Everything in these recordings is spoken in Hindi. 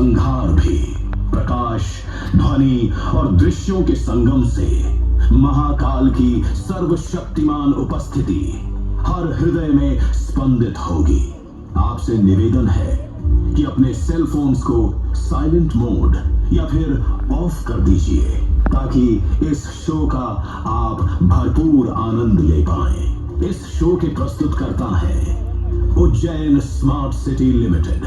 संहार भी। प्रकाश, ध्वनि और दृश्यों के संगम से महाकाल की सर्वशक्तिमान उपस्थिति हर हृदय में स्पंदित होगी। आपसे निवेदन है कि अपने सेल फोन्स को साइलेंट मोड या फिर ऑफ कर दीजिए ताकि इस शो का आप भरपूर आनंद ले पाएं। इस शो के प्रस्तुतकर्ता हैं उज्जैन स्मार्ट सिटी लिमिटेड।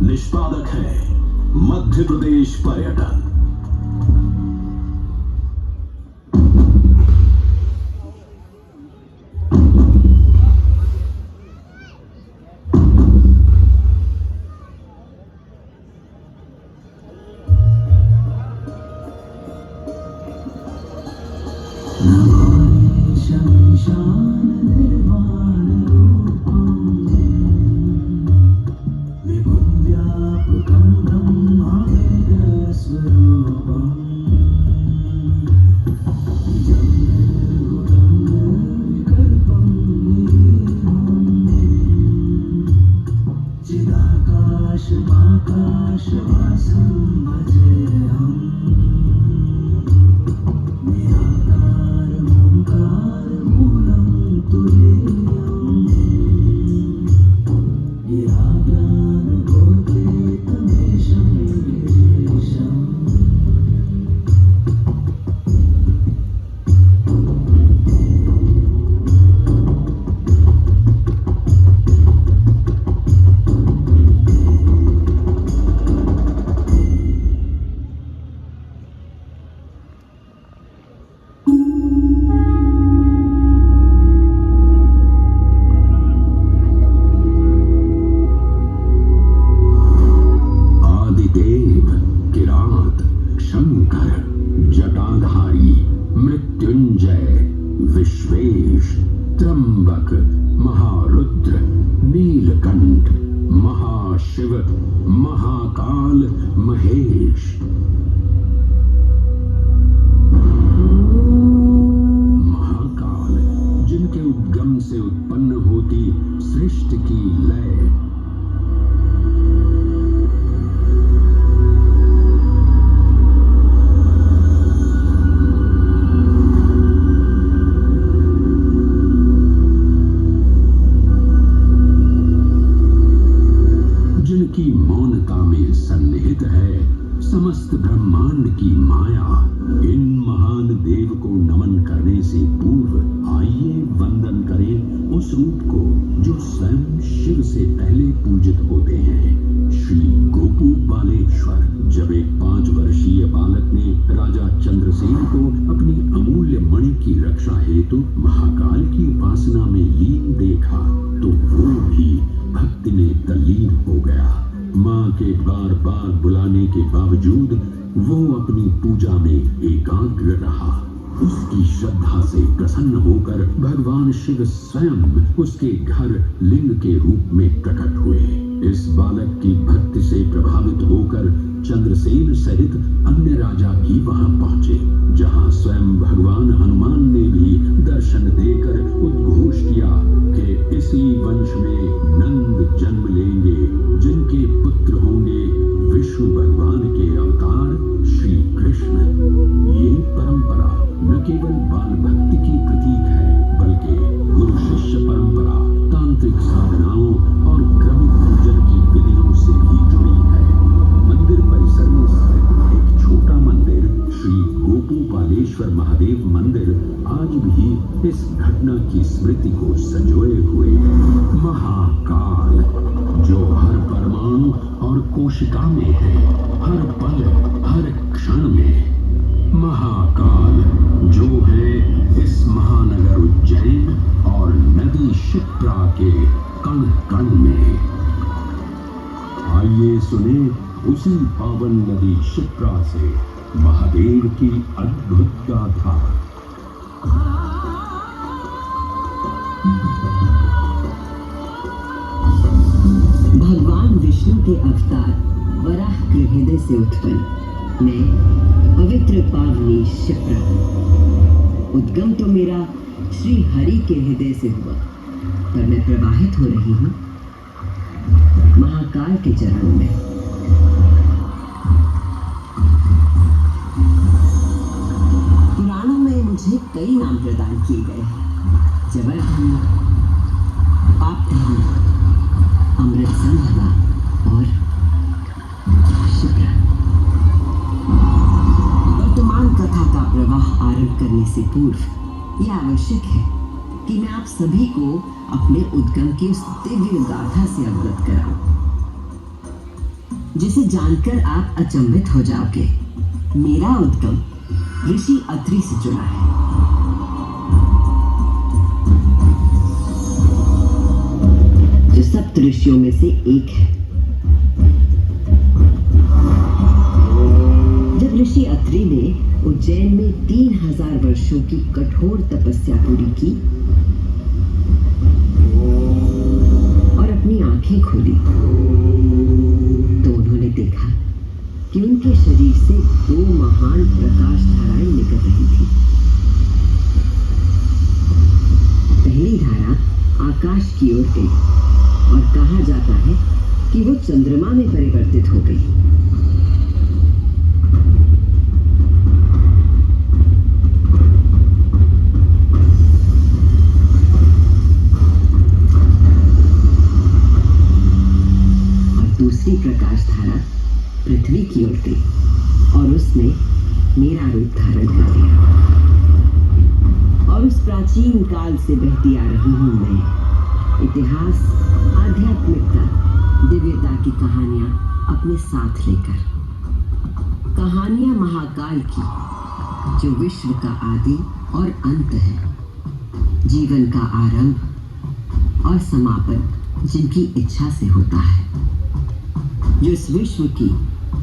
निष्पादक हैं मध्य प्रदेश पर्यटन। शिव स्वयं उसके घर लिंग के रूप में प्रकट हुए। इस बालक की भक्ति से प्रभावित होकर चंद्रसेन सहित अन्य राजा भी वहां पहुंचे, जहां स्वयं भगवान हनुमान ने भी दर्शन देकर उद्घोष किया कि इसी वंश में नंद जन्म लेंगे, जिनके पुत्र होंगे विष्णु भगवान के अवतार श्री कृष्ण। ये परंपरा न केवल बाल भक्ति की प्रतीक है, बल्कि गुरु शिष्य परंपरा, तांत्रिक साधनाओं और क्रमिक पूजन की विधियों से भी जुड़ी है। मंदिर परिसर में स्थित एक छोटा मंदिर श्री गोपूपालेश्वर महादेव मंदिर आज भी इस घटना की स्मृति को संजोए हुए है। महाकाल जो हर परमाणु और कोशिका में है, हर पल हर क्षण में। महाकाल जो है इस महानगर उज्जैन और नदी क्षिप्रा के कण कण में। आइए सुने उसी पावन नदी क्षिप्रा से महादेव की अद्भुत गाथा। भगवान विष्णु के अवतार वराह के हृदय से उत्पन्न मैं पवित्र पावनी क्षिप्रा। उद्गम तो मेरा श्री हरि के हृदय से हुआ, पर मैं प्रवाहित हो रही हूँ महाकाल के चरणों में। कई नाम प्रदान किए गए हैं। जबरधन, पापधन, अमृत संभवा और शिप्रा। वर्तमान कथा का प्रवाह आरंभ करने से पूर्व यह आवश्यक है कि मैं आप सभी को अपने उद्गम की उस दिव्य गाथा से अवगत कराऊं, जिसे जानकर आप अचंभित हो जाओगे। मेरा उद्गम ऋषि अत्रि से जुड़ा है, जो सप्त ऋषियों में से एक है। जब ऋषि अत्रि ने उज्जैन में 3000 वर्षों की कठोर तपस्या पूरी की और अपनी आंखें खोली, तो उन्होंने देखा कि उनके शरीर से 2 महान प्रकाश धाराएं निकल रही थी। पहली धारा आकाश की ओर गई और कहा जाता है कि वो चंद्रमा में परिवर्तित हो गई। और दूसरी प्रकाश धारा पृथ्वी की ओर गई और उसने मेरा रूप धारण कर लिया। और उस प्राचीन काल से बहती आ रही हूं मैं, इतिहास, आध्यात्मिकता, दिव्यता की कहानियां अपने साथ लेकर। कहानियां महाकाल की, जो विश्व का आदि और अंत है, जीवन का आरंभ और समापन जिनकी इच्छा से होता है, जो इस विश्व की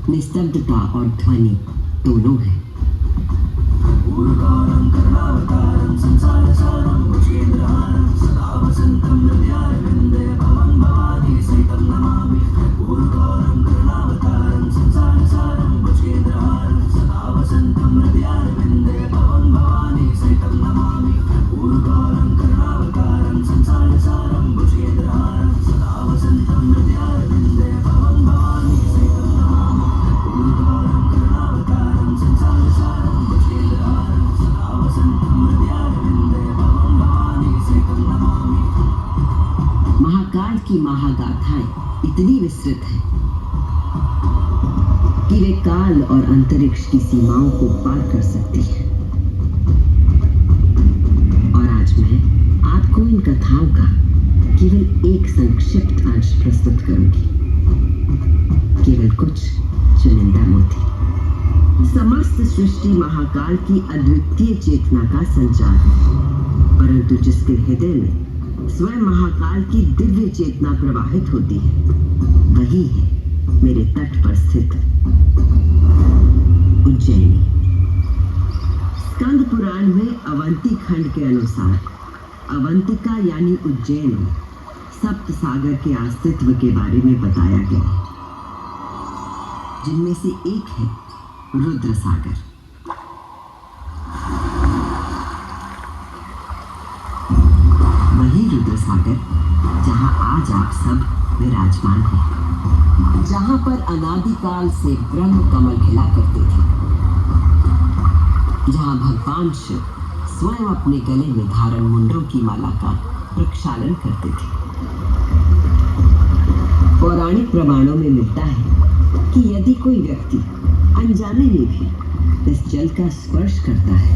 निस्तब्धता और ध्वनि दोनों है। महाकाल की महागाथाएं इतनी विस्तृत है कि वे काल और अंतरिक्ष की सीमाओं को पार कर सकती है। और आज मैं आपको इन कथाओं का केवल एक संक्षिप्त अंश प्रस्तुत करूंगी, केवल कुछ चुनिंदा मोती। समस्त सृष्टि महाकाल की अद्वितीय चेतना का संचार है, परंतु जिसके हृदय में स्वयं महाकाल की दिव्य चेतना प्रवाहित होती है, वही है मेरे तट पर स्थित उज्जैनी। स्कंद पुराण में अवंती खंड के अनुसार अवंतिका यानी उज्जैनी सप्त सागर के अस्तित्व के बारे में बताया गया, जिनमें से एक है रुद्र सागर। वही रुद्र सागर जहां आज आप सब विराजमान हैं, जहां पर अनादिकाल से ब्रह्म कमल खिला करते थे, जहां भगवान शिव स्वयं अपने गले में धारण मुंडों की माला का प्रक्षालन करते थे। पौराणिक प्रमाणों में मिलता है कि यदि कोई व्यक्ति अनजाने में भी इस जल का स्पर्श करता है,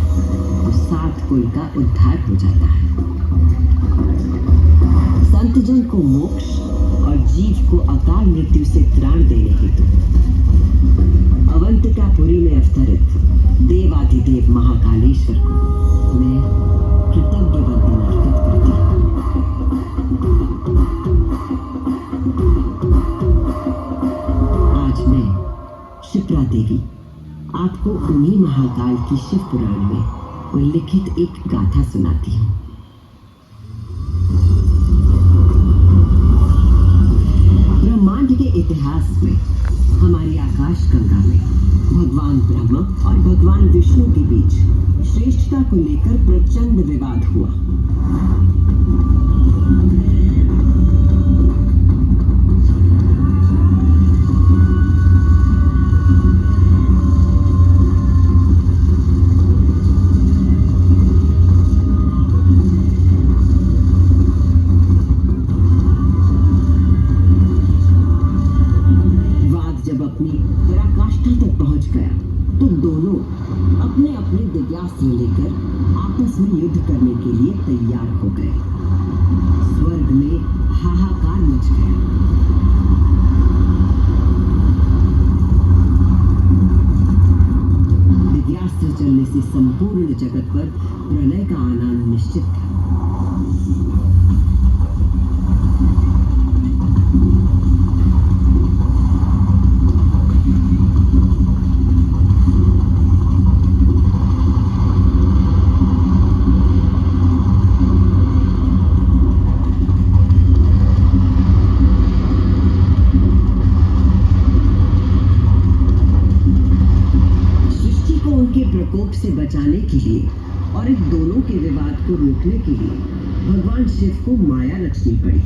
तो 7 कुल का उद्धार हो जाता है। संतजन को मोक्ष और जीव को अकाल मृत्यु से त्राण देने हेतु अवंतिकापुरी में अवतरित देवाधिदेव महाकालेश्वर को मैं कृतज्ञ वंदना अर्पित करती हूँ। आज मैं शिप्रा देवी आपको उन्हीं महाकाल की शिव पुराण में उल्लिखित एक गाथा सुनाती हूँ। ब्रह्मांड के इतिहास में हमारी आकाश गंगा में भगवान ब्रह्मा और भगवान विष्णु के बीच श्रेष्ठता को लेकर प्रचंड विवाद हुआ। अपनी पराकाष्ठा तक पहुंच गया तो दोनों अपने अपने दिव्यास्त्र लेकर आपस में युद्ध करने के लिए तैयार हो गए। स्वर्ग में हाहाकार मच गया। दिव्यास्त्र चलने से संपूर्ण जगत पर प्रलय का आना निश्चित था। प्रकोप से बचाने के लिए और इन दोनों के विवाद को रोकने के लिए भगवान शिव को माया रचनी पड़ी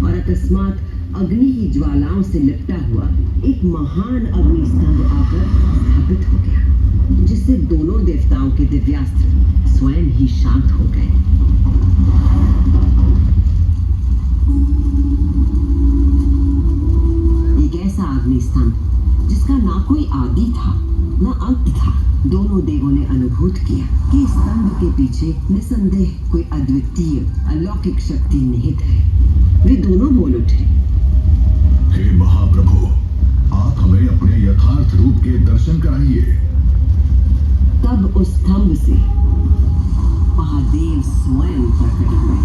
और अकस्मात अग्नि की ज्वालाओं से लिपटा हुआ एक महान अग्निस्तंभ आकर स्थापित हो गया, जिससे दोनों देवताओं के दिव्यास्त्र स्वयं ही शांत हो गए। एक ऐसा अग्निस्तंभ जिसका ना कोई आदि था न अंत था। दोनों देवों ने अनुभूत किया कि इस स्तंभ के पीछे निसंदेह कोई अद्वितीय अलौकिक शक्ति निहित है। वे दोनों बोल उठे, हे महाप्रभु, आप हमें अपने यथार्थ रूप के दर्शन कराइए। तब उस स्तंभ से महादेव स्वयं प्रकट हुए।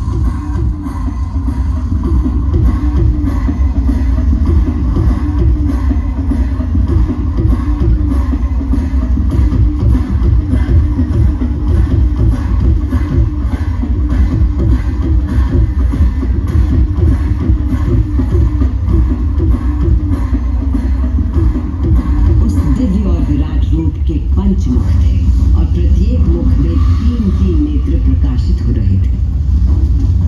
पंचमुख थे और प्रत्येक मुख में 3-3 नेत्र प्रकाशित हो रहे थे।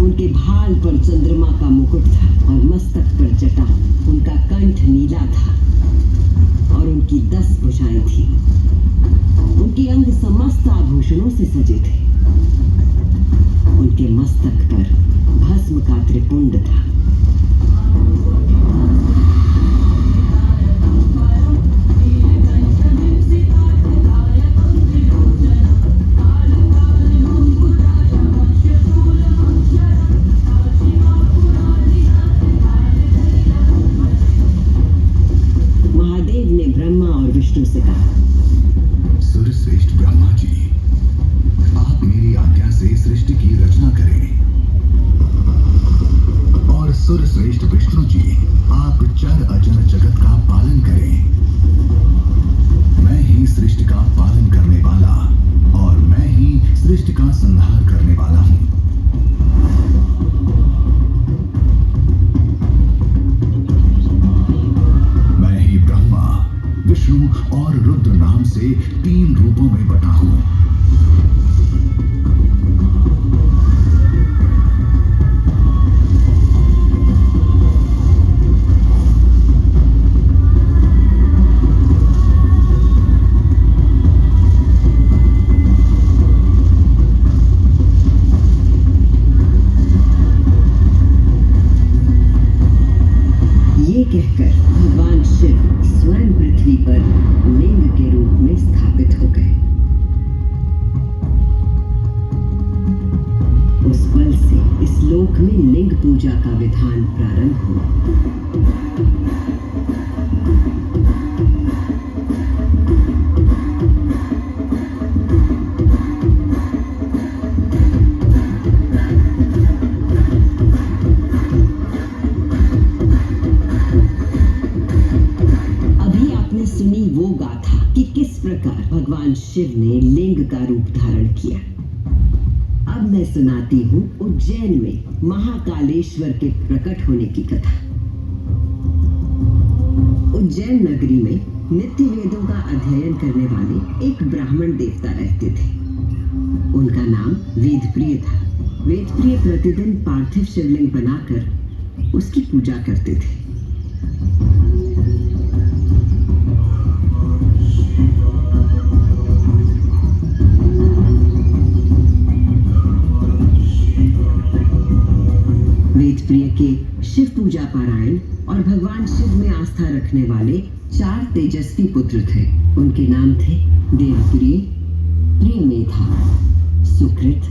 उनके भाल पर चंद्रमा का मुकुट था और मस्तक पर जटा। उनका कंठ नीला था और उनकी 10 भुजाएं थी। उनके अंग समस्त आभूषणों से सजे थे। उनके मस्तक पर भस्म का त्रिपुंड था। विष्णु से कहा, सूर्यश्रेष्ठ ब्रह्मा जी, आप मेरी आज्ञा से सृष्टि की रचना करें और सूर्यश्रेष्ठ विष्णु जी, आप चर अचर जगत का पालन करें। मैं ही सृष्टि का पालन करने वाला और मैं ही सृष्टि का संहार करने वाला हूं। मैं ही ब्रह्मा, विष्णु और रुद्र नाम से 3 रूपों में बटा हूं। ये कहकर भगवान शिव स्वयं पृथ्वी पर लिंग के रूप में स्थापित हो गए। उस पल से इस लोक में लिंग पूजा का विधान प्रारंभ हुआ। सुनी वो गाथा कि किस प्रकार भगवान शिव ने लिंग का रूप धारण किया। अब मैं सुनाती हूँ उज्जैन में महाकालेश्वर के प्रकट होने की कथा। उज्जैन नगरी में नित्य वेदों का अध्ययन करने वाले एक ब्राह्मण देवता रहते थे। उनका नाम वेदप्रिय था। वेदप्रिय प्रतिदिन पार्थिव शिवलिंग बनाकर उसकी पूजा करते थे। प्रिय के शिव पूजा पारायण और भगवान शिव में आस्था रखने वाले 4 तेजस्वी पुत्र थे। उनके नाम थे देवप्रिय, प्रियमेधा, सुकृत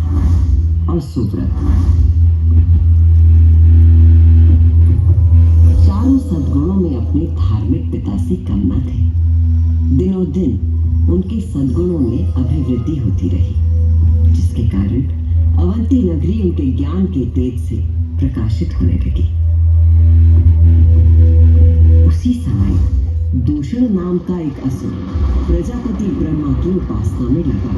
और सुव्रत। चारों सद्गुणों में अपने धार्मिक पिता से कम न थे। दिनों दिन उनके सद्गुणों में अभिवृद्धि होती रही, जिसके कारण अवंती नगरी उनके ज्ञान के तेज से प्रकाशित होने लगी। उसी समय दूषण नाम का एक असुर प्रजापति ब्रह्मा की उपासना में लगा।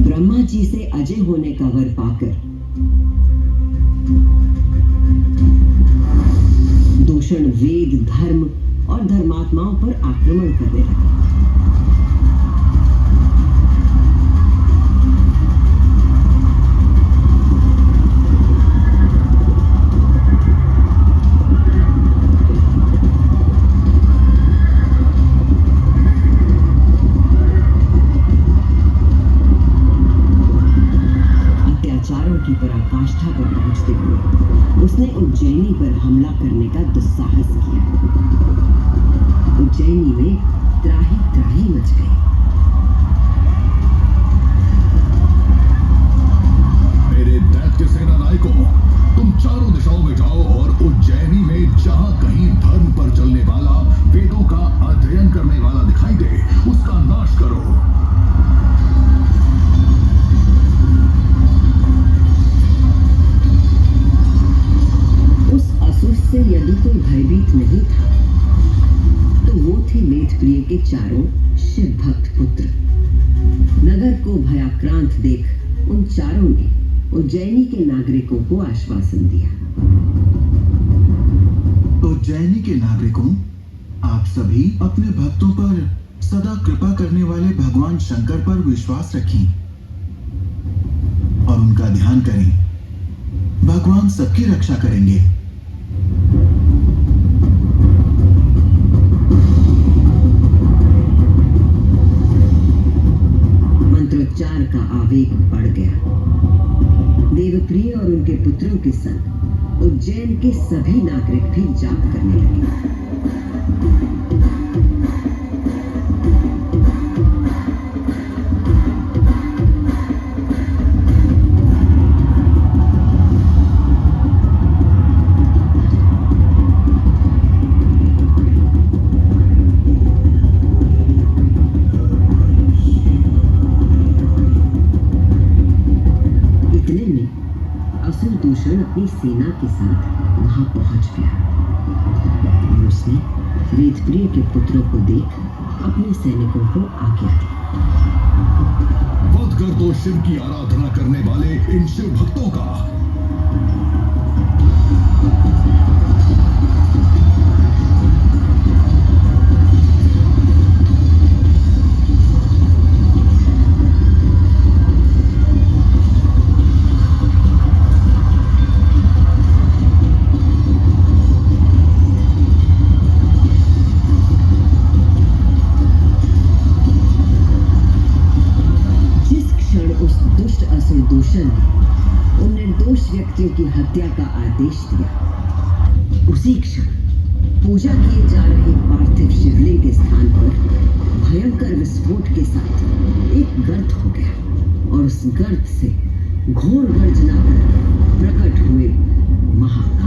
ब्रह्मा जी से अजय होने का वर पाकर दूषण वेद, धर्म और धर्मात्माओं पर आक्रमण करने लगा। अत्याचारों की पराकाष्ठा पर पहुंचते हुए उसने उज्जैनी पर हमला करने का दुस्साहस किया। उज्जैनी में त्राही त्राही मच गई। मेरे दैत्य सेना नायकों, तुम चारों दिशाओं में जाओ और उज्जैनी में जहां कहीं धर्म पर चलने वाला, वेदों का अध्ययन करने वाला दिखाई दे, उसका नाश करो। से यदि कोई भयभीत नहीं था तो वो थे मेधप्रिय के चारों शिव भक्त पुत्र। नगर को भयाक्रांत देख उन चारों ने उज्जैनी के नागरिकों को आश्वासन दिया। उज्जैनी के नागरिकों, आप सभी अपने भक्तों पर सदा कृपा करने वाले भगवान शंकर पर विश्वास रखें और उनका ध्यान करें। भगवान सबकी रक्षा करेंगे। मंत्रोच्चार का आवेग बढ़ गया। देवप्रिय और उनके पुत्रों के संग उज्जैन के सभी नागरिक भी जाप करने लगे। दूषण अपनी सेना के साथ वहां पहुंच गया और उसने वेदप्रिय के पुत्रों को देख अपने सैनिकों को आज्ञा दी। वध कर दो शिव की आराधना करने वाले इन शिव भक्तों का। दूषण ने उन निर्दोष व्यक्तियों की हत्या का आदेश दिया। उसी क्षण पूजा किए जा रहे पार्थिव शिवलिंग के स्थान पर भयंकर विस्फोट के साथ एक गर्त हो गया और उस गर्त से घोर गर्जना कर प्रकट हुए महाकाल।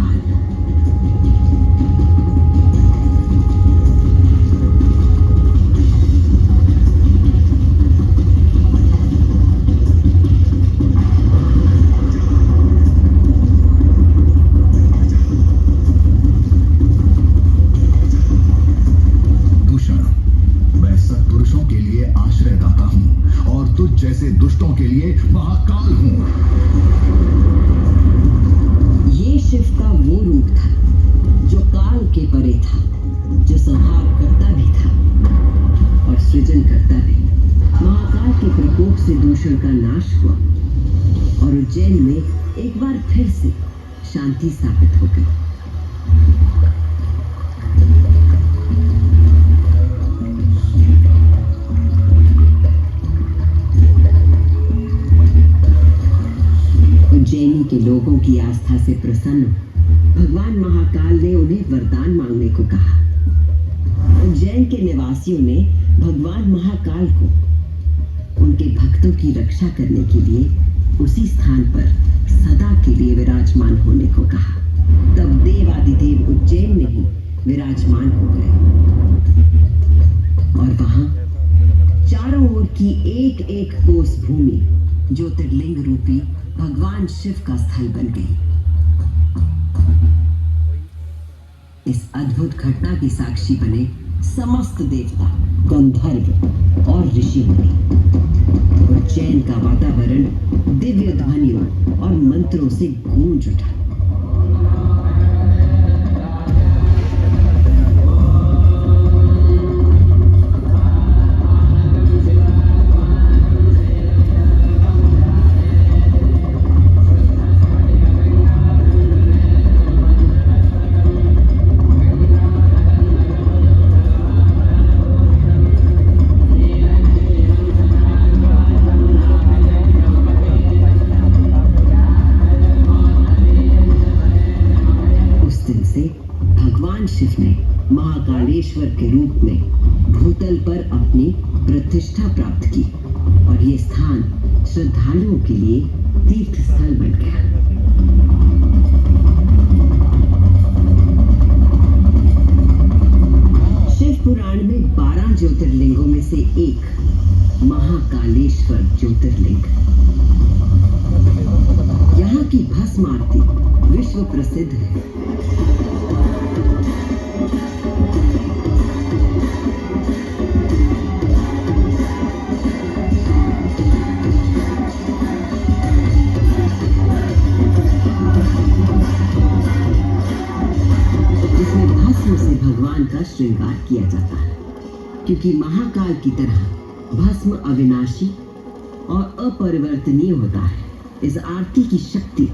जैसे दुष्टों के लिए महाकाल हूं। से दूषण का नाश हुआ और उज्जैन में एक बार फिर से शांति स्थापित हो गई। उज्जैनी के लोगों की आस्था से प्रसन्न भगवान महाकाल ने उन्हें वरदान मांगने को कहा। उज्जैन के निवासियों ने भगवान महाकाल को उनके भक्तों की रक्षा करने के लिए उसी स्थान पर सदा के लिए विराजमान होने को कहा। तब देवादिदेव उज्जैन में ही विराजमान हो गए और वहां चारों ओर की एक एक कोस भूमि ज्योतिर्लिंग रूपी भगवान शिव का स्थल बन गई। इस अद्भुत घटना की साक्षी बने समस्त देवता, गंधर्व और ऋषि मुनि। उज्जैन का वातावरण दिव्य ध्वनियों और मंत्रों से गूंज उठा। शिव ने महाकालेश्वर के रूप में भूतल पर अपनी प्रतिष्ठा प्राप्त की और ये स्थान श्रद्धालुओं के लिए तीर्थ स्थल बन गया। शिव पुराण में 12 ज्योतिर्लिंगों में से एक महाकालेश्वर ज्योतिर्लिंग। यहाँ की भस्म आरती विश्व प्रसिद्ध है। भगवान का श्रृंगार किया जाता है क्योंकि महाकाल की तरह भस्म अविनाशी और अपरिवर्तनीय होता है। इस आरती की शक्ति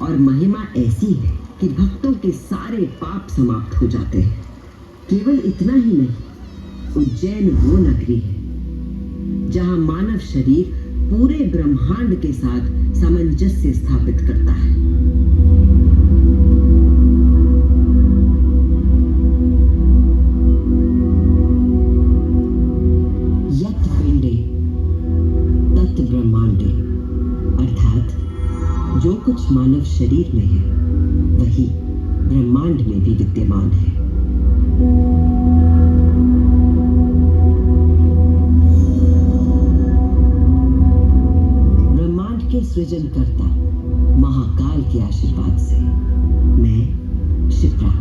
और महिमा ऐसी है कि भक्तों के सारे पाप समाप्त हो जाते हैं। केवल इतना ही नहीं, उज्जैन वो नगरी है जहां मानव शरीर पूरे ब्रह्मांड के साथ सामंजस्य स्थापित करता है। जो कुछ मानव शरीर में है वही ब्रह्मांड में भी विद्यमान है। ब्रह्मांड के सृजनकर्ता महाकाल के आशीर्वाद से मैं शिप्रा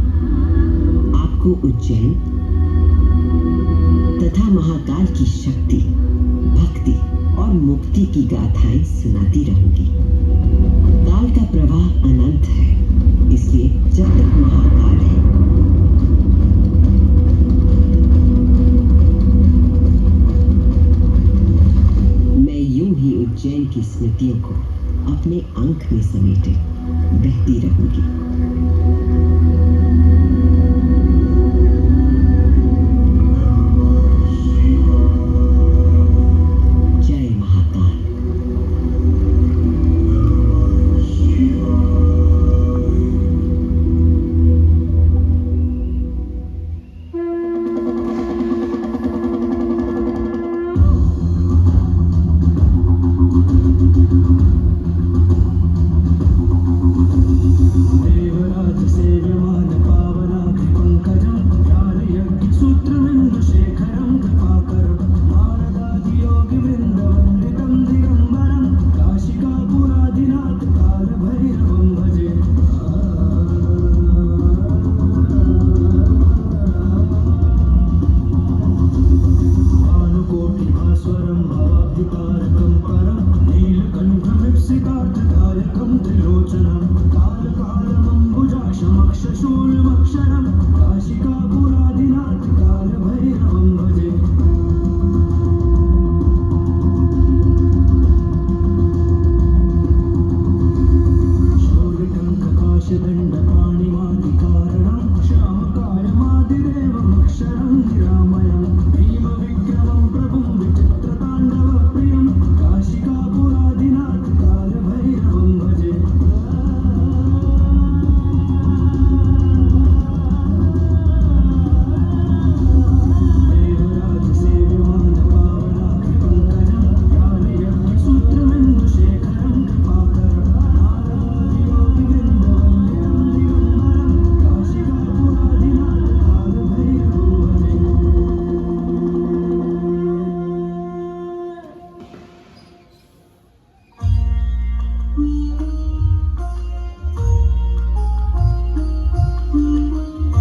आपको उज्जैन तथा महाकाल की शक्ति, भक्ति और मुक्ति की गाथाएं सुनाती रहूंगी। काल का प्रवाह अनंत है, इसलिए जब तक महाकाल है मैं यूं ही उज्जैन की स्मृतियों को अपने अंक में समेटे बहती रहूंगी। पाशदंड